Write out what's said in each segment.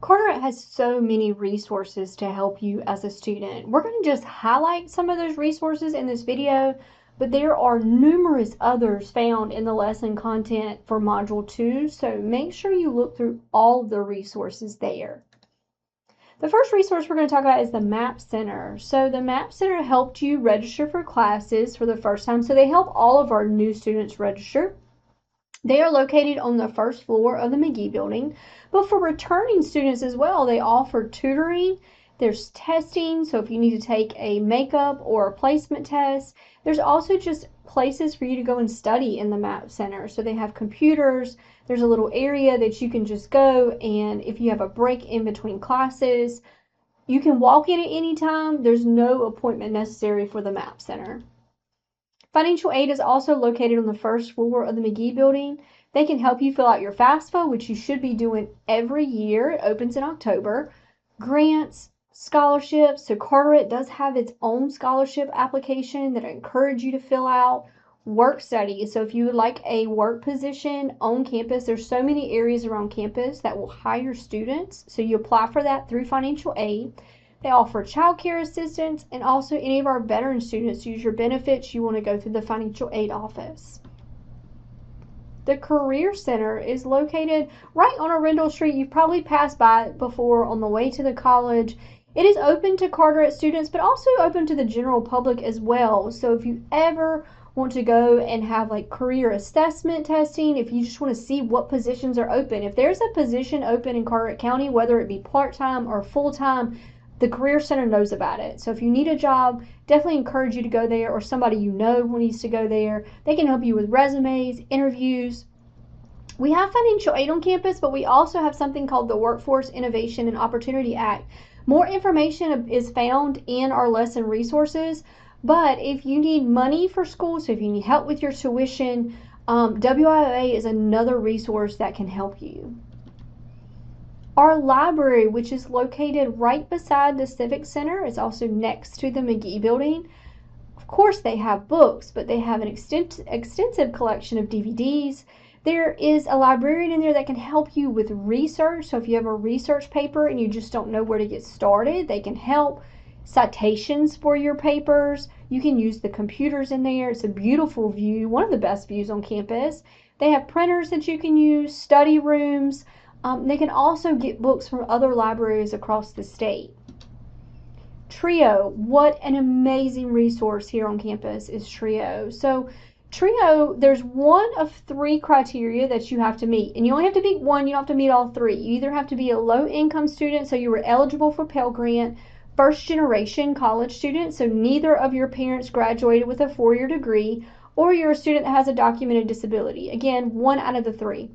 Carteret has so many resources to help you as a student. We're going to just highlight some of those resources in this video, but there are numerous others found in the lesson content for Module 2, so make sure you look through all of the resources there. The first resource we're going to talk about is the MAP Center. So the MAP Center helped you register for classes for the first time, so they help all of our new students register. They are located on the first floor of the McGee Building, but for returning students as well, they offer tutoring. There's testing, so if you need to take a makeup or a placement test. There's also just places for you to go and study in the MAP Center. So they have computers. There's a little area that you can just go, and if you have a break in between classes, you can walk in at any time. There's no appointment necessary for the MAP Center. Financial aid is also located on the first floor of the McGee Building. They can help you fill out your FAFSA, which you should be doing every year. It opens in October. Grants, scholarships. So Carteret does have its own scholarship application that I encourage you to fill out. Work study. So if you would like a work position on campus, there's so many areas around campus that will hire students. So you apply for that through financial aid. They offer child care assistance, and also any of our veteran students use your benefits, you want to go through the financial aid office. The Career Center is located right on Arundel Street. You've probably passed by it before on the way to the college. It is open to Carteret students, but also open to the general public as well. So if you ever want to go and have like career assessment testing, if you just want to see what positions are open, if there's a position open in Carteret County, whether it be part-time or full-time, the Career Center knows about it. So if you need a job, definitely encourage you to go there, or somebody you know who needs to go there. They can help you with resumes, interviews. We have financial aid on campus, but we also have something called the Workforce Innovation and Opportunity Act. More information is found in our lesson resources, but if you need money for school, so if you need help with your tuition, WIOA is another resource that can help you. Our library, which is located right beside the Civic Center, is also next to the McGee Building. Of course, they have books, but they have an extensive collection of DVDs. There is a librarian in there that can help you with research. So if you have a research paper and you just don't know where to get started, they can help. Citations for your papers. You can use the computers in there. It's a beautiful view, one of the best views on campus. They have printers that you can use, study rooms. They can also get books from other libraries across the state. TRIO, what an amazing resource here on campus is TRIO. So TRIO, there's one of 3 criteria that you have to meet, and you only have to meet one, you don't have to meet all 3. You either have to be a low-income student, so you were eligible for Pell Grant, first-generation college student, so neither of your parents graduated with a 4-year degree, or you're a student that has a documented disability. Again, 1 out of the 3.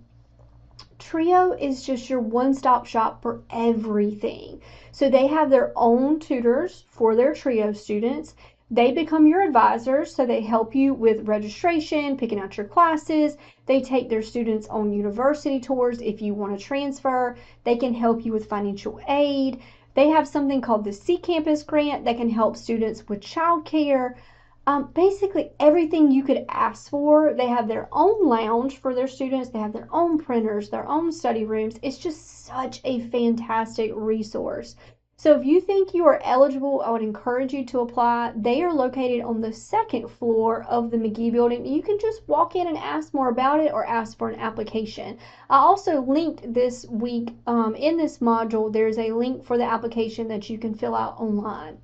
TRIO is just your one-stop shop for everything. So they have their own tutors for their TRIO students. They become your advisors, so they help you with registration, picking out your classes. They take their students on university tours if you want to transfer. They can help you with financial aid. They have something called the C Campus Grant that can help students with childcare. Basically everything you could ask for. They have their own lounge for their students. They have their own printers, their own study rooms. It's just such a fantastic resource. So if you think you are eligible, I would encourage you to apply. They are located on the 2nd floor of the McGee Building. You can just walk in and ask more about it or ask for an application. I also linked this week in this module, there's a link for the application that you can fill out online.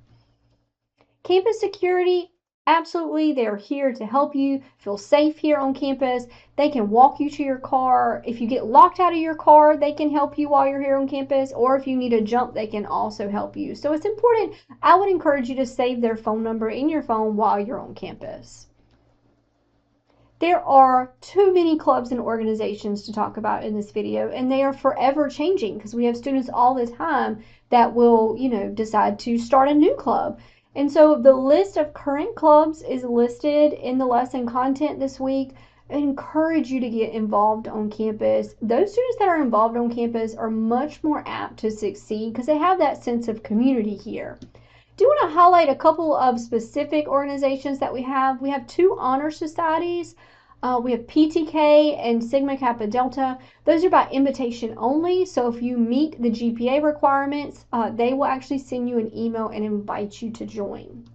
Campus security, absolutely, they're here to help you feel safe here on campus. They can walk you to your car. If you get locked out of your car, they can help you while you're here on campus, or if you need a jump, they can also help you. So it's important. I would encourage you to save their phone number in your phone while you're on campus. There are too many clubs and organizations to talk about in this video, and they are forever changing because we have students all the time that will, decide to start a new club. And so the list of current clubs is listed in the lesson content this week. I encourage you to get involved on campus. Those students that are involved on campus are much more apt to succeed because they have that sense of community here. I do want to highlight a couple of specific organizations that we have. We have 2 honor societies. We have PTK and Sigma Kappa Delta. Those are by invitation only. So if you meet the GPA requirements, they will actually send you an email and invite you to join.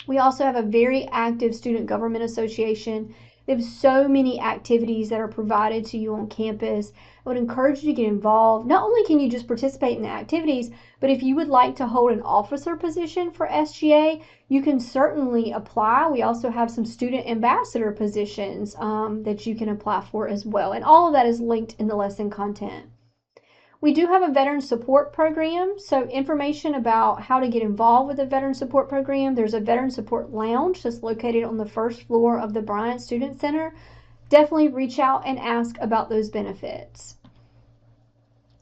We also have a very active Student Government Association. They have so many activities that are provided to you on campus. I would encourage you to get involved. Not only can you just participate in the activities, but if you would like to hold an officer position for SGA, you can certainly apply. We also have some student ambassador positions that you can apply for as well. And all of that is linked in the lesson content. We do have a veteran support program, so information about how to get involved with the veteran support program. There's a veteran support lounge that's located on the first floor of the Bryant Student Center. Definitely reach out and ask about those benefits.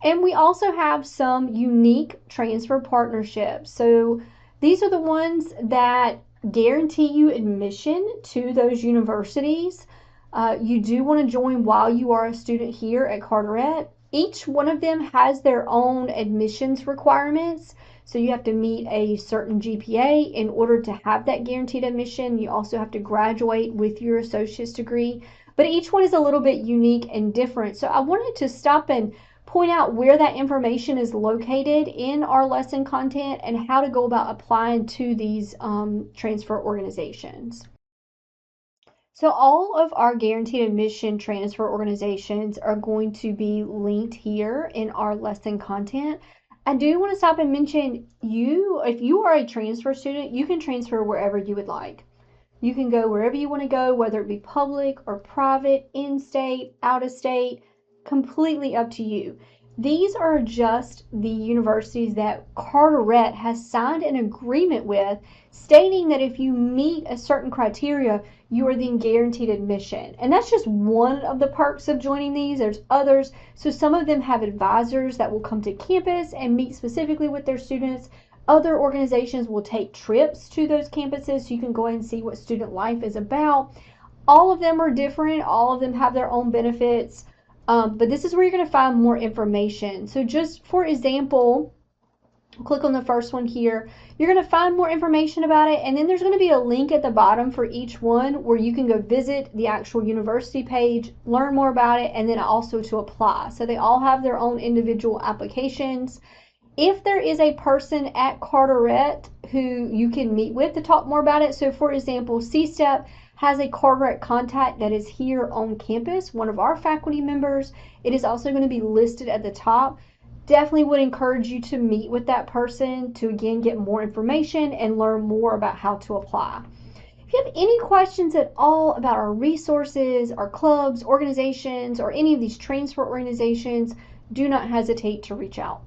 And we also have some unique transfer partnerships. So these are the ones that guarantee you admission to those universities. You do want to join while you are a student here at Carteret. Each one of them has their own admissions requirements. So you have to meet a certain GPA in order to have that guaranteed admission. You also have to graduate with your associate's degree. But each one is a little bit unique and different. So I wanted to stop and point out where that information is located in our lesson content and how to go about applying to these transfer organizations. So all of our guaranteed admission transfer organizations are going to be linked here in our lesson content. I do want to stop and mention if you are a transfer student, you can transfer wherever you would like. You can go wherever you want to go, whether it be public or private, in-state, out-of-state, completely up to you. These are just the universities that Carteret has signed an agreement with, stating that if you meet a certain criteria, you are then guaranteed admission. And that's just one of the perks of joining these. There's others. So some of them have advisors that will come to campus and meet specifically with their students. Other organizations will take trips to those campuses so you can go and see what student life is about. All of them are different. All of them have their own benefits. But this is where you're going to find more information. So just for example, click on the first one here. You're going to find more information about it, and then there's going to be a link at the bottom for each one where you can go visit the actual university page, learn more about it, and then also to apply. So they all have their own individual applications. If there is a person at Carteret who you can meet with to talk more about it, so for example, C-STEP has a Carteret contact that is here on campus, one of our faculty members. It is also going to be listed at the top. Definitely would encourage you to meet with that person to again get more information and learn more about how to apply. If you have any questions at all about our resources, our clubs, organizations, or any of these transfer organizations, do not hesitate to reach out.